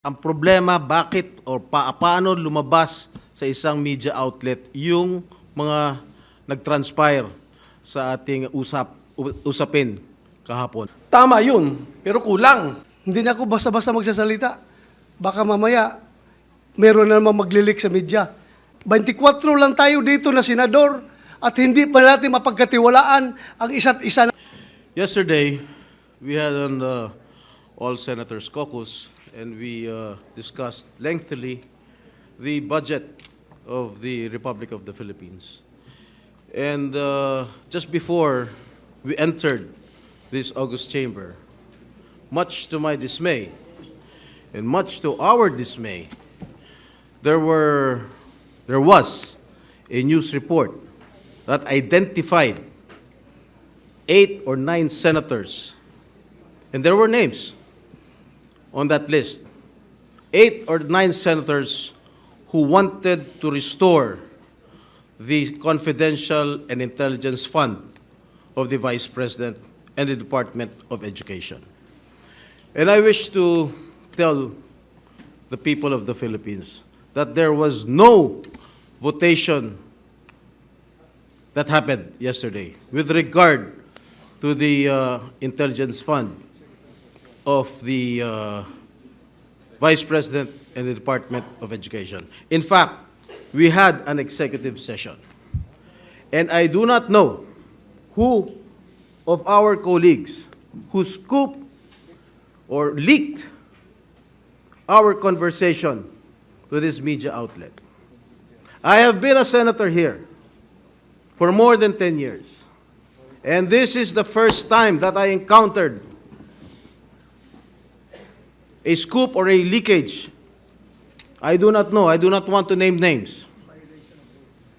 Ang problema, bakit o paano lumabas sa isang media outlet yung mga nag-transpire sa ating usapin kahapon. Tama yun, pero kulang. Hindi na ako basta-basta magsasalita. Baka mamaya, meron na naman maglilik sa media. 24 lang tayo dito na senador at hindi pa natin mapagkatiwalaan ang isa't isa. Yesterday, we had an all senators caucus and we discussed lengthily the budget of the Republic of the Philippines. And just before we entered this august chamber, much to my dismay and much to our dismay, there was a news report that identified 8 or 9 senators, and there were names on that list. 8 or 9 senators who wanted to restore the confidential and intelligence fund of the Vice President and the Department of Education. And I wish to tell the people of the Philippines that there was no votation that happened yesterday with regard to the intelligence fund of the Vice President and the Department of Education. In fact, we had an executive session. And I do not know who of our colleagues who scooped or leaked our conversation to this media outlet. I have been a senator here for more than 10 years. And this is the first time that I encountered a scoop or a leakage. I do not know. I do not want to name names.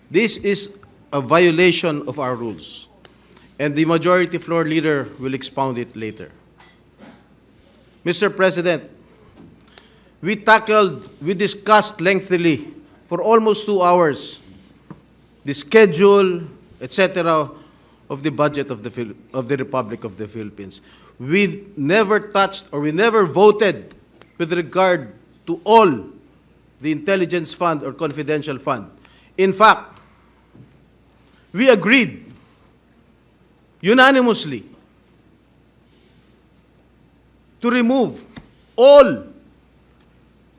This is a violation of our rules. And the majority floor leader will expound it later. Mr. President, we discussed lengthily for almost 2 hours the schedule, etc., of the budget of the Republic of the Philippines. We never touched or we never voted with regard to all the intelligence fund or confidential fund. In fact, we agreed unanimously to remove all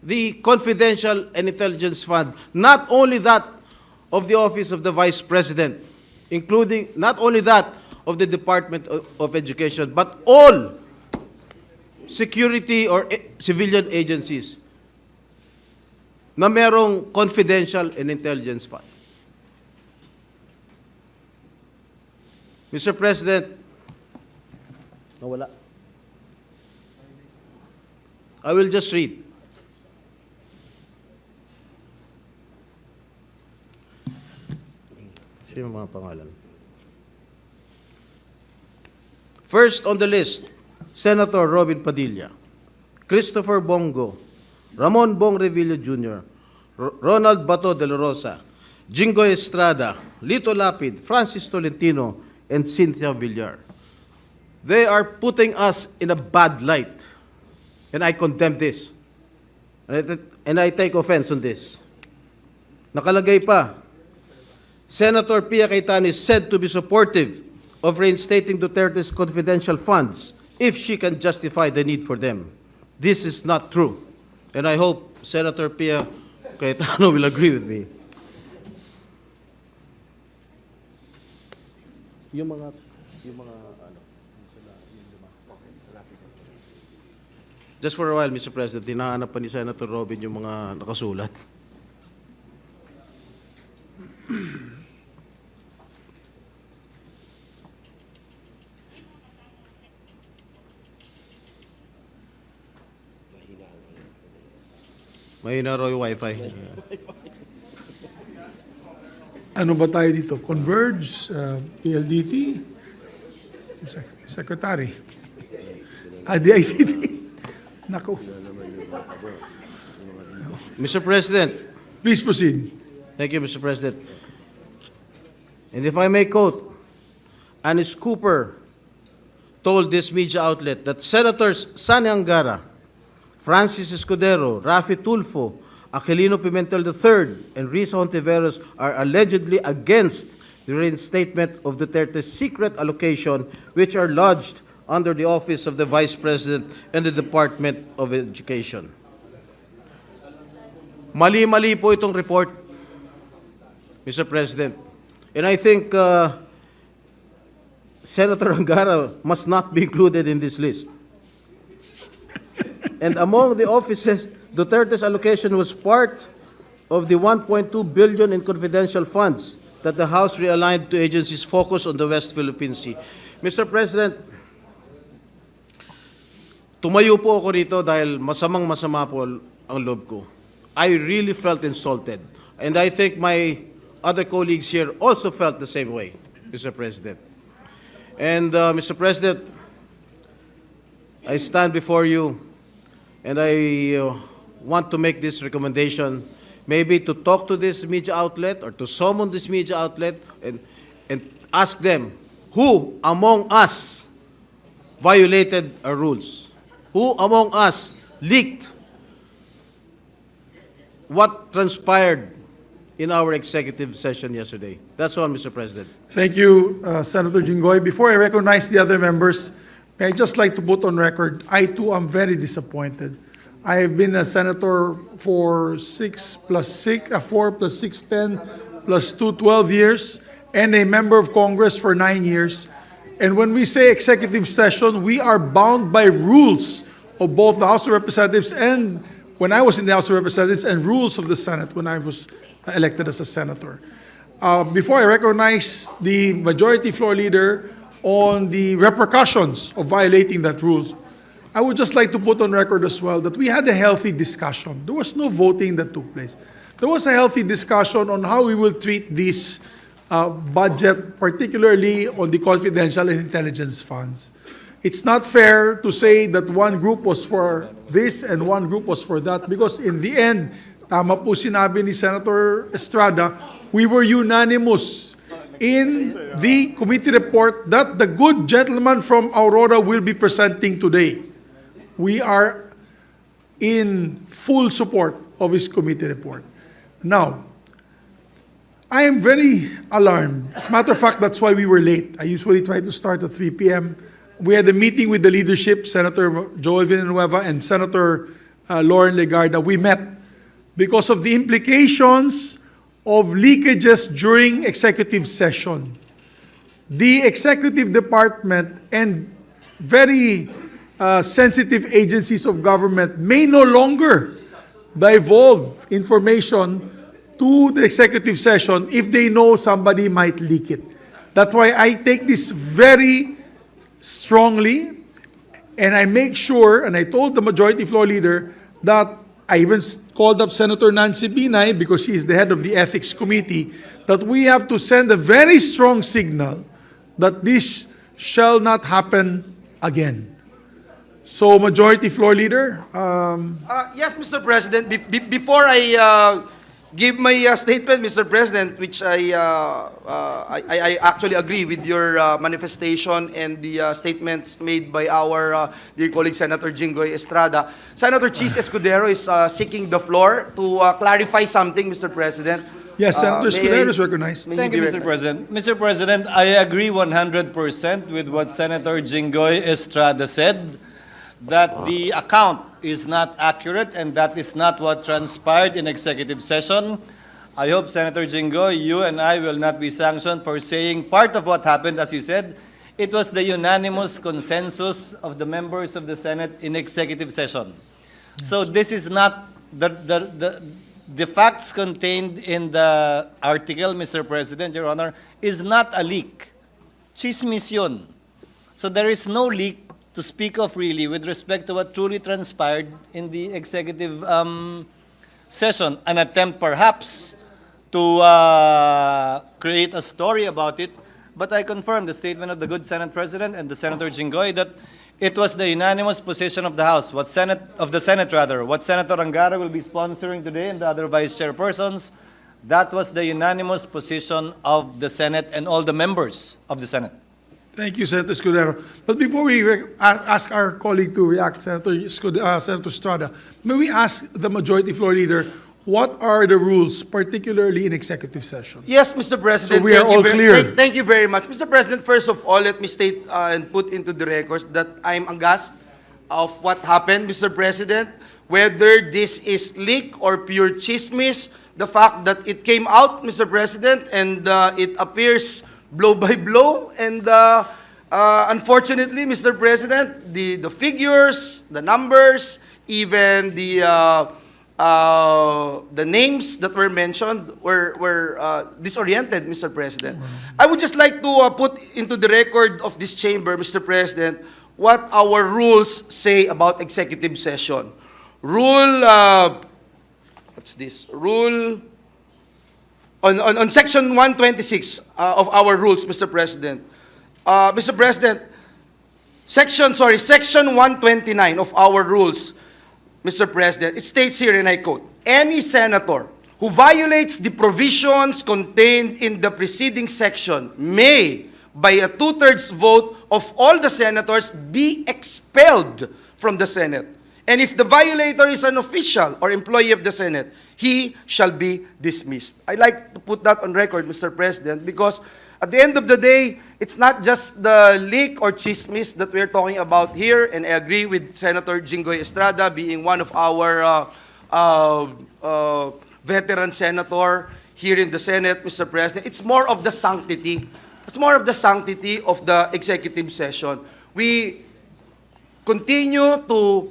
the confidential and intelligence fund, not only that of the Office of the Vice President, including not only that of the Department of Education, but all security or civilian agencies na merong confidential and intelligence fund. Mr. President, nawala. I will just read. Sino mga pangalan? First on the list, Senator Robin Padilla, Christopher Bongo, Ramon Bong Revilla Jr., Ronald Bato de la Rosa, Jingo Estrada, Lito Lapid, Francis Tolentino, and Cynthia Villar. They are putting us in a bad light, and I condemn this. And I take offense on this. Nakalagay pa, Senator Pia Cayetano is said to be supportive of reinstating Duterte's confidential funds if she can justify the need for them. This is not true. And I hope Senator Pia Cayetano will agree with me. Just for a while, Mr. President, hinahanap pa ni Senator Robin yung mga nakasulat. Mahina raw yung wifi. Ano ba tayo dito? Converge, PLDT, Secretary, DICT. Naku. Mr. President. Please proceed. Thank you, Mr. President. And if I may quote, Anis Cooper told this media outlet that Senators Sani Angara, Francis Escudero, Rafi Tulfo, Aquilino Pimentel III, and Risa Hontiveros are allegedly against the reinstatement of Duterte's secret allocation, which are lodged under the Office of the Vice President and the Department of Education. Mali-mali po itong report, Mr. President. And I think Senator Angara must not be included in this list. And among the offices, Duterte's allocation was part of the 1.2 billion in confidential funds that the House realigned to agencies focused on the West Philippine Sea. Mr. President, tumayo po ako rito dahil masamang-masama po ang loob ko. I really felt insulted. And I think my other colleagues here also felt the same way, Mr. President. And Mr. President, I stand before you and I want to make this recommendation, maybe to talk to this media outlet or to summon this media outlet and ask them who among us violated our rules, who among us leaked what transpired in our executive session yesterday. That's all, Mr. President. Thank you, Senator Jinggoy. Before I recognize the other members, may I just like to put on record, I too am very disappointed. I have been a senator for 4 plus 6, 10 plus 2, 12 years, and a member of Congress for 9 years. And when we say executive session, we are bound by rules of both the House of Representatives and when I was in the House of Representatives and rules of the Senate when I was elected as a senator. Before I recognize the majority floor leader on the repercussions of violating that rules, I would just like to put on record as well that we had a healthy discussion. There was no voting that took place. There was a healthy discussion on how we will treat this budget, particularly on the confidential and intelligence funds. It's not fair to say that one group was for this and one group was for that because in the end, tama po sinabi ni Senator Estrada, we were unanimous in the committee report that the good gentleman from Aurora will be presenting today. We are in full support of his committee report. Now, I am very alarmed. As a matter of fact, that's why we were late. I usually try to start at 3 p.m. We had a meeting with the leadership, Senator Joel Villanueva and Senator Lauren Legarda. We met because of the implications of leakages during executive session. The executive department and very sensitive agencies of government may no longer divulge information to the executive session if they know somebody might leak it. That's why I take this very strongly, and I make sure, and I told the majority floor leader that I even called up Senator Nancy Binay because she is the head of the Ethics Committee, that we have to send a very strong signal that this shall not happen again. So, Majority Floor Leader, Yes, Mr. President. Before I give my statement, Mr. President, which I actually agree with your manifestation and the statements made by our dear colleague Senator Jinggoy Estrada. Senator Chis Escudero is seeking the floor to clarify something, Mr. President. yes, Senator May Escudero I- is recognized. may Thank he you, be Mr. recognized? President. Mr. President, I agree 100% with what Senator Jinggoy Estrada said, that the account is not accurate and that is not what transpired in executive session. I hope, Senator Jinggoy, you and I will not be sanctioned for saying part of what happened, as you said. It was the unanimous consensus of the members of the Senate in executive session. So this is not the facts contained in the article, Mr. President, Your Honor, is not a leak. Chismis yun. So there is no leak to speak of really with respect to what truly transpired in the executive session. An attempt perhaps to create a story about it, but I confirm the statement of the good Senate President and the Senator Jinggoy that it was the unanimous position of the House, what Senator Angara will be sponsoring today and the other vice chairpersons. That was the unanimous position of the Senate and all the members of the Senate. Thank you, Senator Escudero. But before we ask our colleague to react, Senator Estrada, may we ask the Majority Floor Leader, what are the rules, particularly in executive session? Yes, Mr. President. So we are thank you all clear. Thank you very much. Mr. President, first of all, let me state and put into the records that I'm aghast of what happened, Mr. President. Whether this is leak or pure chismis, the fact that it came out, Mr. President, and it appears blow by blow, and unfortunately, Mr. President, the figures, the numbers, even the names that were mentioned were disoriented, Mr. President. I would just like to put into the record of this chamber, Mr. President, what our rules say about executive session. What's this? Rule on section 126 of our rules, Mr. President. Mr. President, section 129 of our rules, Mr. President, it states here, and I quote, any senator who violates the provisions contained in the preceding section may, by a two-thirds vote of all the senators, be expelled from the Senate. And if the violator is an official or employee of the Senate, he shall be dismissed. I'd like to put that on record, Mr. President, because at the end of the day, it's not just the leak or chismis that we're talking about here, and I agree with Senator Jinggoy Estrada being one of our veteran senator here in the Senate, Mr. President. It's more of the sanctity. It's more of the sanctity of the executive session. We continue to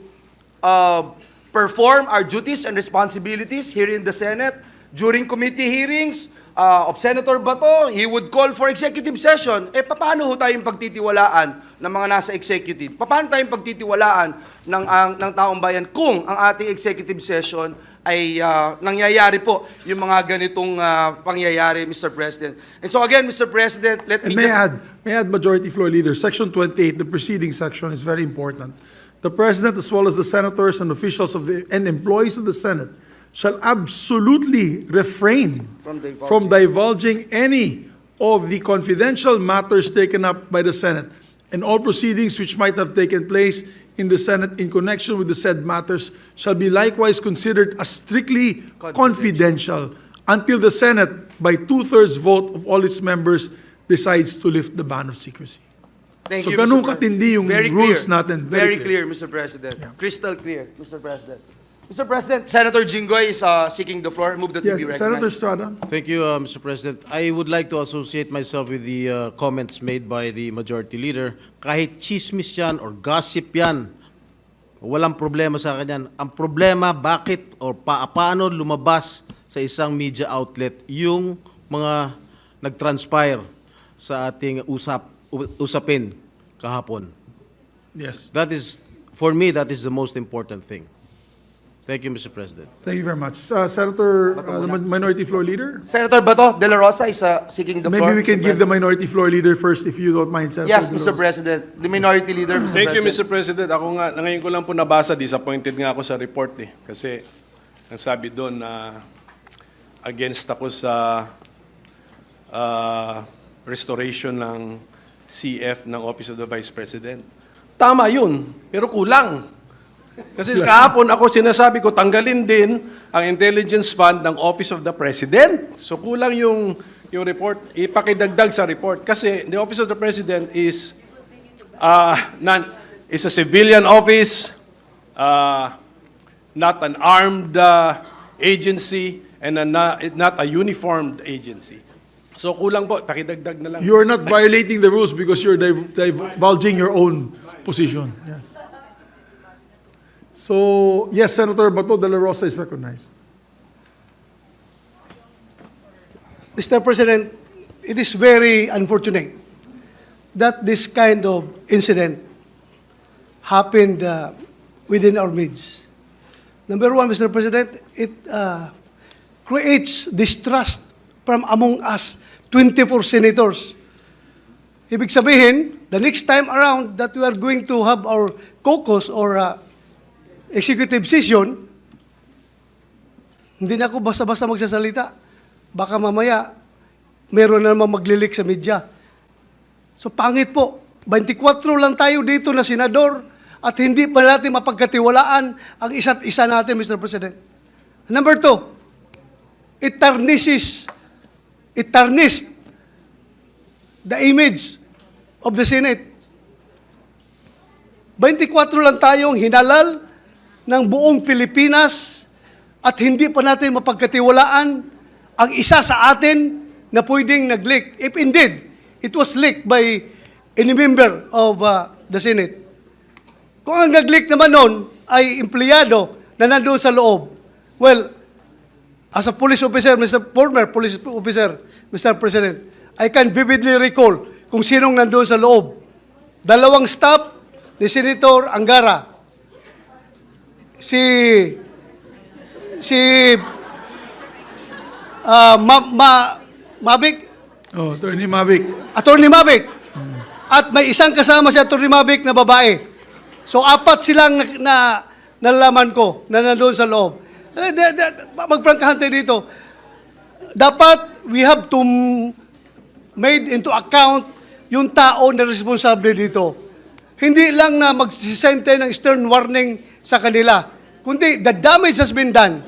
perform our duties and responsibilities here in the Senate. During committee hearings of Senator Bato, he would call for executive session. Paano ho tayong pagtitiwalaan ng mga nasa executive? Paano tayong pagtitiwalaan ng taong bayan kung ang ating executive session ay nangyayari po yung mga ganitong pangyayari, Mr. President. And so again, Mr. President, let me And may I add, Majority Floor Leader, Section 28, the preceding section, is very important. The President, as well as the senators and officials and employees of the Senate, shall absolutely refrain from divulging any of the confidential matters taken up by the Senate, and all proceedings which might have taken place in the Senate in connection with the said matters shall be likewise considered as strictly confidential until the Senate, by two-thirds vote of all its members, decides to lift the ban of secrecy. Thank So you, ganun Mr. President. katindi yung Very rules clear. natin. Very clear, Mr. President. Yeah. Crystal clear, Mr. President. Mr. President, Senator Jinggoy is seeking the floor. Move that he Yes, be recognized. Senator Estrada. Thank you, Mr. President. I would like to associate myself with the comments made by the Majority Leader. Kahit chismis yan or gossip yan, walang problema sa akin yan. Ang problema, bakit o paano lumabas sa isang media outlet yung mga nag-transpire sa ating usapin kahapon. Yes. That is, for me, that is the most important thing. Thank you, Mr. President. Thank you very much. Senator, the Minority Floor Leader? Senator Bato de la Rosa is seeking the floor. Maybe we can Mr. give the President. Minority Floor Leader first, if you don't mind, Senator. Yes, De La Mr. Rosa. President. The Minority Leader, Mr. Thank you, President. Mr. President. Ako nga, ngayon ko lang po nabasa, disappointed nga ako sa report eh. Kasi, ang sabi doon na against ako sa restoration ng CF ng Office of the Vice President. Tama yun, pero kulang. Kasi kahapon ako sinasabi ko, tanggalin din ang intelligence fund ng Office of the President. So kulang yung report, ipakidagdag sa report. Kasi the Office of the President is is a civilian office, not an armed agency, and not a uniformed agency. So kulang po, pakidagdag na lang. You're not violating the rules because you're divulging your own position. Yes. So, yes, Senator Bato de la Rosa is recognized. Mr. President, it is very unfortunate that this kind of incident happened within our midst. Number one, Mr. President, it creates distrust from among us 24 senators. Ibig sabihin, the next time around that we are going to have our caucus or executive session, hindi na ako basta-basta magsasalita. Baka mamaya, meron na naman maglilik sa media. So pangit po. 24 lang tayo dito na senador at hindi pa natin mapagkatiwalaan ang isa't isa natin, Mr. President. Number 2, it tarnished the image of the Senate. 24 lang tayong hinalal ng buong Pilipinas at hindi pa natin mapagkatiwalaan ang isa sa atin na pwedeng nag-leak. If indeed, it was leaked by any member of the Senate. Kung ang nag-leak naman noon ay empleyado na nandoon sa loob, well, as a police officer, former police officer, Mr. President, I can vividly recall kung sinong nandoon sa loob. 2 staff ni Senator Angara. Mavic, Oh, Attorney Mavic. Attorney Mavic. At may isang kasama si Attorney Mavic na babae. So, 4 silang nalaman ko na nandoon sa loob. Magprangkahan tayo dito. Dapat we have to made into account yung tao na responsable dito. Hindi lang na magsisente ng stern warning sa kanila, kundi the damage has been done.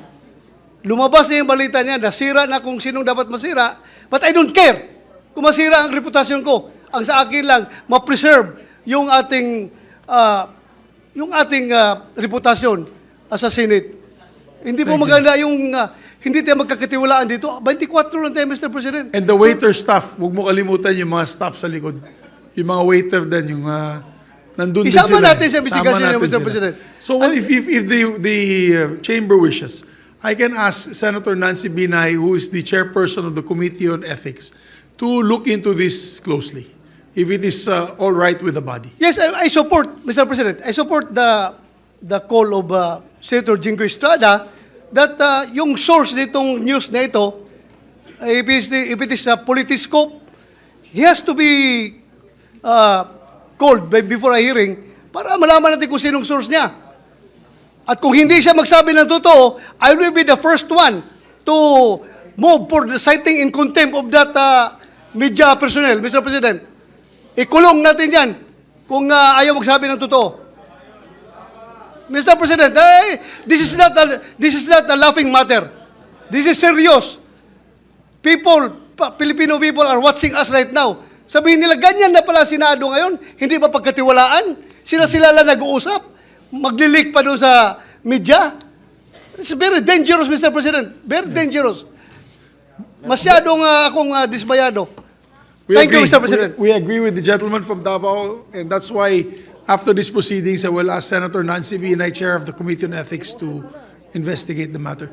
Lumabas na yung balita niya, nasira na kung sinong dapat masira, but I don't care kung masira ang reputasyon ko. Ang sa akin lang, ma-preserve yung ating reputasyon as a Senate. Hindi po maganda yung hindi tayo magkakatiwalaan dito. 24 lang tayo, Mr. President. And the waiter staff, huwag mo kalimutan yung mga staff sa likod. Yung mga waiter din, yung nandun din Isama sila. natin sa investigasyon Isama niya, natin Mr. sila. President. So if the chamber wishes, I can ask Senator Nancy Binay, who is the chairperson of the Committee on Ethics, to look into this closely, if it is all right with the body. Yes, I support, Mr. President, I support the call of Senator Jingo Estrada that yung source nitong news na ito, if it is a politiscope, he has to be called before a hearing para malaman natin kung sinong source niya. At kung hindi siya magsabi ng totoo, I will be the first one to move for the citing in contempt of that media personnel, Mr. President. Ikulong natin yan kung ayaw magsabi ng totoo. Mr. President, this is not a laughing matter. This is serious. Filipino people are watching us right now. Sabihin nila, ganyan na pala Senado ngayon, hindi ba pagkatiwalaan? Sila lang nag-uusap, maglilik pa doon sa media. It's very dangerous, Mr. President. Very dangerous. Masyadong akong dismayado. Thank you, Mr. President. We agree with the gentleman from Davao, and that's why after these proceedings, I will ask Senator Nancy Binay, Chair of the Committee on Ethics, to investigate the matter.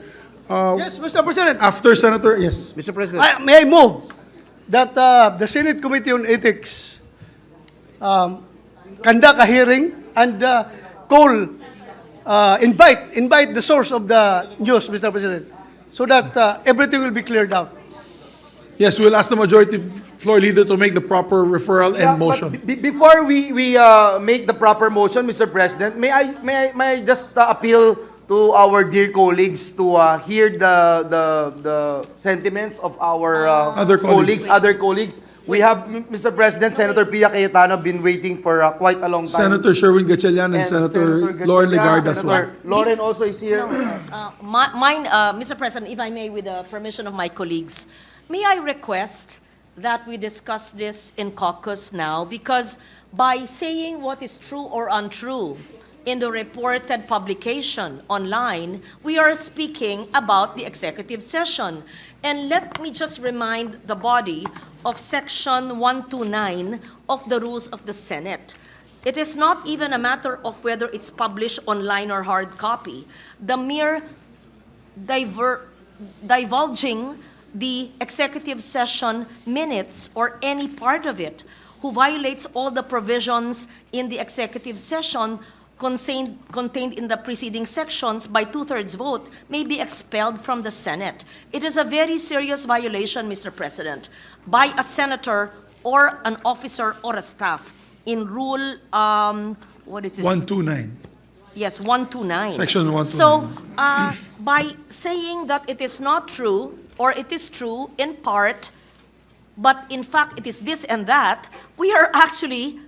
Yes, Mr. President. After Senator, yes. Mr. President. May I move that the Senate Committee on Ethics conduct a hearing and invite the source of the news, Mr. President, so that everything will be cleared out. Yes, we'll ask the majority floor leader to make the proper referral and motion. Before we make the proper motion, Mr. President, may I just appeal to our dear colleagues to hear the sentiments of our other colleagues. We have, Mr. President, Senator Pia Cayetano been waiting for quite a long time. Senator Sherwin Gatchalian and Senator Lauren Legarda as well. Senator Lauren also is here. Mr. President, if I may, with the permission of my colleagues, may I request that we discuss this in caucus now, because by saying what is true or untrue in the reported publication online, we are speaking about the executive session. And let me just remind the body of Section 129 of the Rules of the Senate. It is not even a matter of whether it's published online or hard copy. The mere divulging the executive session minutes or any part of it who violates all the provisions in the executive session contained in the preceding sections by 2/3 vote may be expelled from the Senate. It is a very serious violation, Mr. President, by a senator or an officer or a staff in Rule, what is this? 129. Yes, 129. Section 129. So, by saying that it is not true, or it is true in part, but in fact it is this and that, we are actually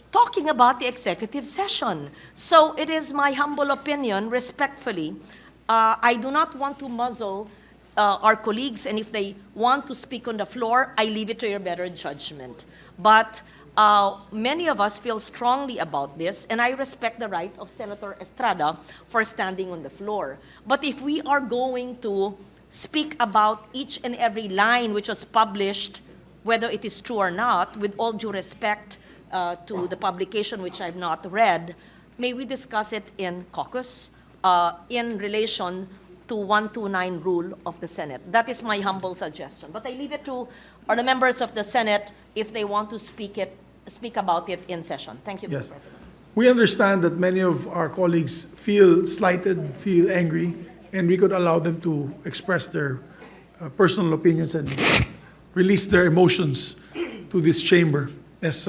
talking about the executive session. So it is my humble opinion, respectfully, I do not want to muzzle our colleagues, and if they want to speak on the floor, I leave it to your better judgment. But many of us feel strongly about this, and I respect the right of Senator Estrada for standing on the floor. But if we are going to speak about each and every line which was published, whether it is true or not, with all due respect to the publication which I've not read, may we discuss it in caucus in relation to 129 rule of the Senate. That is my humble suggestion. But I leave it to the members of the Senate if they want to speak about it in session. Thank you, Mr. Yes. President. We understand that many of our colleagues feel slighted, feel angry, and we could allow them to express their personal opinions and release their emotions to this chamber. As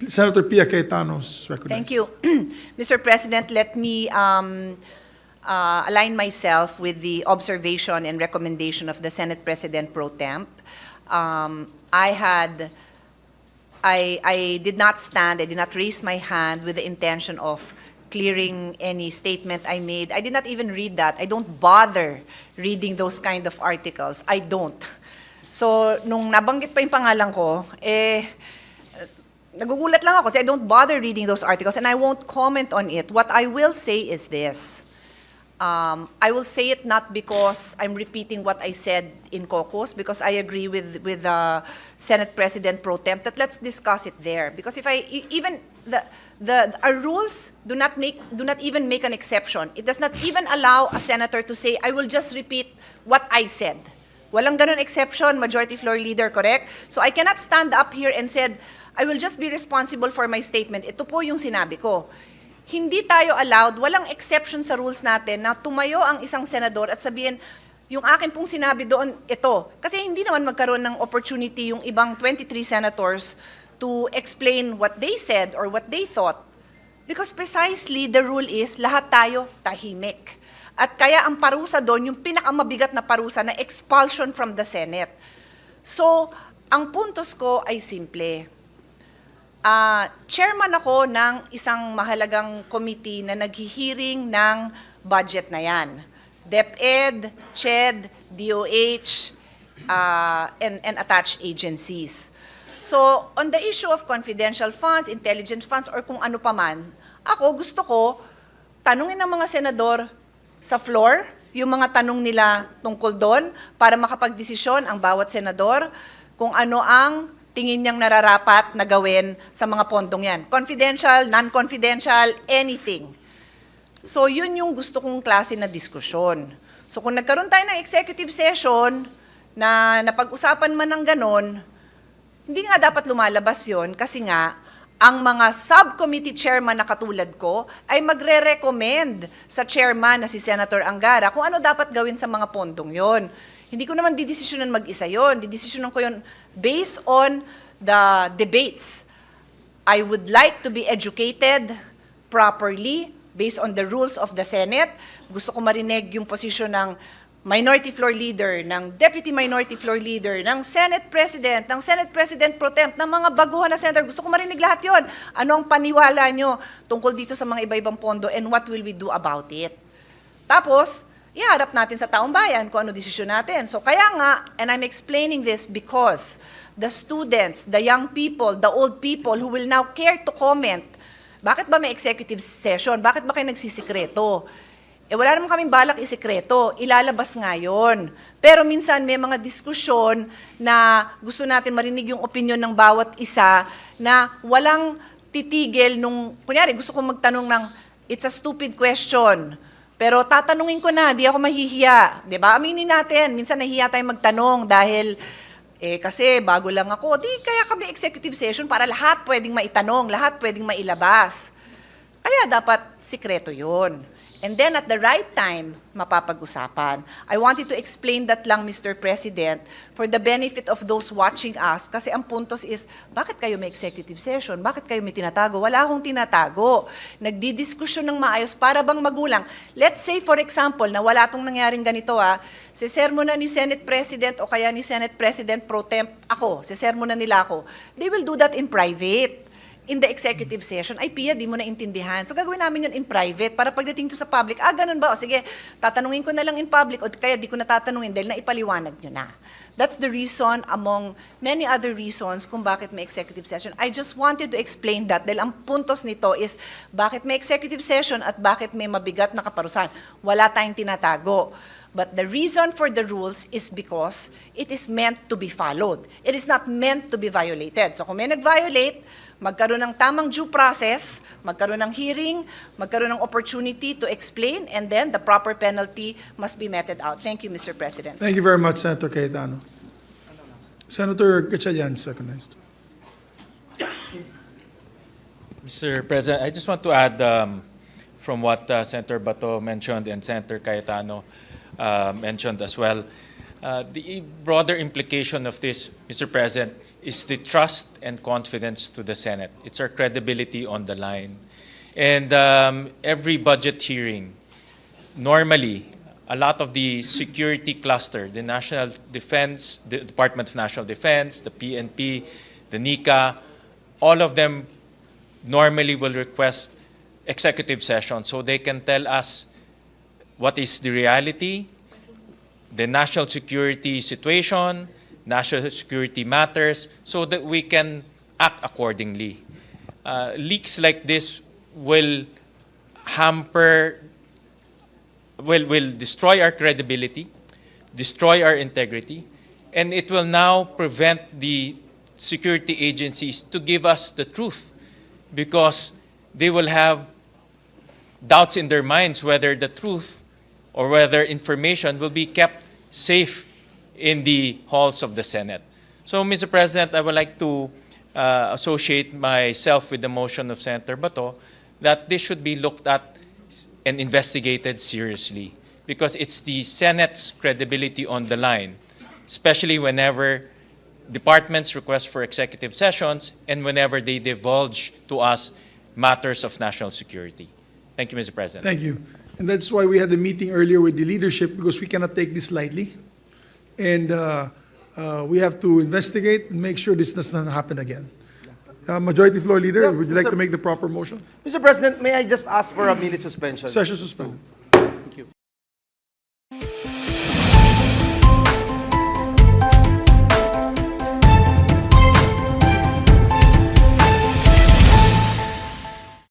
Senator Pia Cayetano's recognized. Thank you. Mr. President, let me align myself with the observation and recommendation of the Senate President Pro Temp. I did not stand, I did not raise my hand with the intention of clearing any statement I made. I did not even read that. I don't bother reading those kind of articles. I don't. So, nung nabanggit pa yung pangalan ko, nagugulat lang ako kasi I don't bother reading those articles and I won't comment on it. What I will say is this. I will say it not because I'm repeating what I said in caucus, because I agree with Senate President Pro Temp that let's discuss it there. Because if our rules do not even make an exception. It does not even allow a senator to say, I will just repeat what I said. Walang ganun exception, Majority Floor Leader, correct? So I cannot stand up here and said, I will just be responsible for my statement. Ito po yung sinabi ko. Hindi tayo allowed, walang exception sa rules natin na tumayo ang isang senador at sabihin, yung akin pong sinabi doon, ito. Kasi hindi naman magkaroon ng opportunity yung ibang 23 senators to explain what they said or what they thought. Because precisely the rule is, lahat tayo tahimik. At kaya ang parusa doon, yung pinakamabigat na parusa na expulsion from the Senate. So, ang puntos ko ay simple. Chairman ako ng isang mahalagang committee na naghihiring ng budget na yan. DepEd, CHED, DOH, and attached agencies. So, on the issue of confidential funds, intelligence funds, or kung ano pa man, ako gusto ko, tanungin ng mga senador sa floor, yung mga tanong nila tungkol doon, para makapagdesisyon ang bawat senador kung ano ang tingin niyang nararapat na gawin sa mga pondong yan. Confidential, non-confidential, anything. So, yun yung gusto kong klase na diskusyon. So, kung nagkaroon tayo ng executive session na napag-usapan man ng ganon, hindi nga dapat lumalabas yon kasi nga, ang mga subcommittee chairman na katulad ko ay magre-recommend sa chairman na si Senator Angara kung ano dapat gawin sa mga pondong yon. Hindi ko naman didesisyonan mag-isa yon. Didesisyonan ko yon based on the debates. I would like to be educated properly based on the rules of the Senate. Gusto ko marinig yung posisyon ng Minority Floor Leader, ng Deputy Minority Floor Leader, ng Senate President, ng Senate President Pro Temp, ng mga baguhan na Senator. Gusto ko marinig lahat yon. Ano ang paniwala nyo tungkol dito sa mga iba-ibang pondo and what will we do about it? Tapos, iharap natin sa taong bayan kung ano desisyon natin. So kaya nga, and I'm explaining this because the students, the young people, the old people who will now care to comment, bakit ba may executive session? Bakit ba kayo nagsisikreto? Wala naman kaming balak isikreto, ilalabas nga yun. Pero minsan may mga diskusyon na gusto natin marinig yung opinion ng bawat isa na walang titigil nung, kunyari gusto kong magtanong ng, it's a stupid question, pero tatanungin ko na, di ako mahihiya. Diba? Aminin natin, minsan nahihiya tayong magtanong dahil, kasi bago lang ako, di kaya kami executive session para lahat pwedeng maitanong, lahat pwedeng mailabas. Kaya dapat sikreto yun. And then at the right time, mapapag-usapan. I wanted to explain that lang, Mr. President, for the benefit of those watching us. Kasi ang puntos is, bakit kayo may executive session? Bakit kayo may tinatago? Wala akong tinatago. Nagdidiskusyon ng maayos para bang magulang. Let's say, for example, na wala itong nangyaring ganito sisermonan ni Senate President o kaya ni Senate President pro temp ako, sisermonan nila ako. They will do that in private. In the executive session, ay Pia, di mo na intindihan. So gagawin namin yun in private para pagdating to sa public, ganun ba? O sige, tatanungin ko na lang in public o kaya di ko na tatanungin dahil naipaliwanag nyo na. That's the reason among many other reasons kung bakit may executive session. I just wanted to explain that dahil ang puntos nito is bakit may executive session at bakit may mabigat na kaparusahan. Wala tayong tinatago. But the reason for the rules is because it is meant to be followed. It is not meant to be violated. So kung may nag-violate, magkaroon ng tamang due process, magkaroon ng hearing, magkaroon ng opportunity to explain, and then the proper penalty must be meted out. Thank you, Mr. President. Thank you very much, Senator Cayetano. Senator Gatchalian is recognized. Mr. President, I just want to add from what Senator Bato mentioned and Senator Cayetano mentioned as well. The broader implication of this, Mr. President, is the trust and confidence to the Senate. It's our credibility on the line. And every budget hearing, normally, a lot of the security cluster, the National Defense, the Department of National Defense, the PNP, the NICA, all of them normally will request executive session so they can tell us what is the reality, the national security situation, national security matters, so that we can act accordingly. Leaks like this will hamper, will destroy our credibility, destroy our integrity, and it will now prevent the security agencies to give us the truth because they will have doubts in their minds whether the truth or whether information will be kept safe in the halls of the Senate. So, Mr. President, I would like to associate myself with the motion of Senator Bato that this should be looked at and investigated seriously because it's the Senate's credibility on the line, especially whenever departments request for executive sessions and whenever they divulge to us matters of national security. Thank you, Mr. President. Thank you. And that's why we had a meeting earlier with the leadership because we cannot take this lightly. And we have to investigate and make sure this does not happen again. Majority Floor Leader, Yeah, would you like Mr. to make the proper motion? Mr. President, may I just ask for a minute suspension? Session suspended.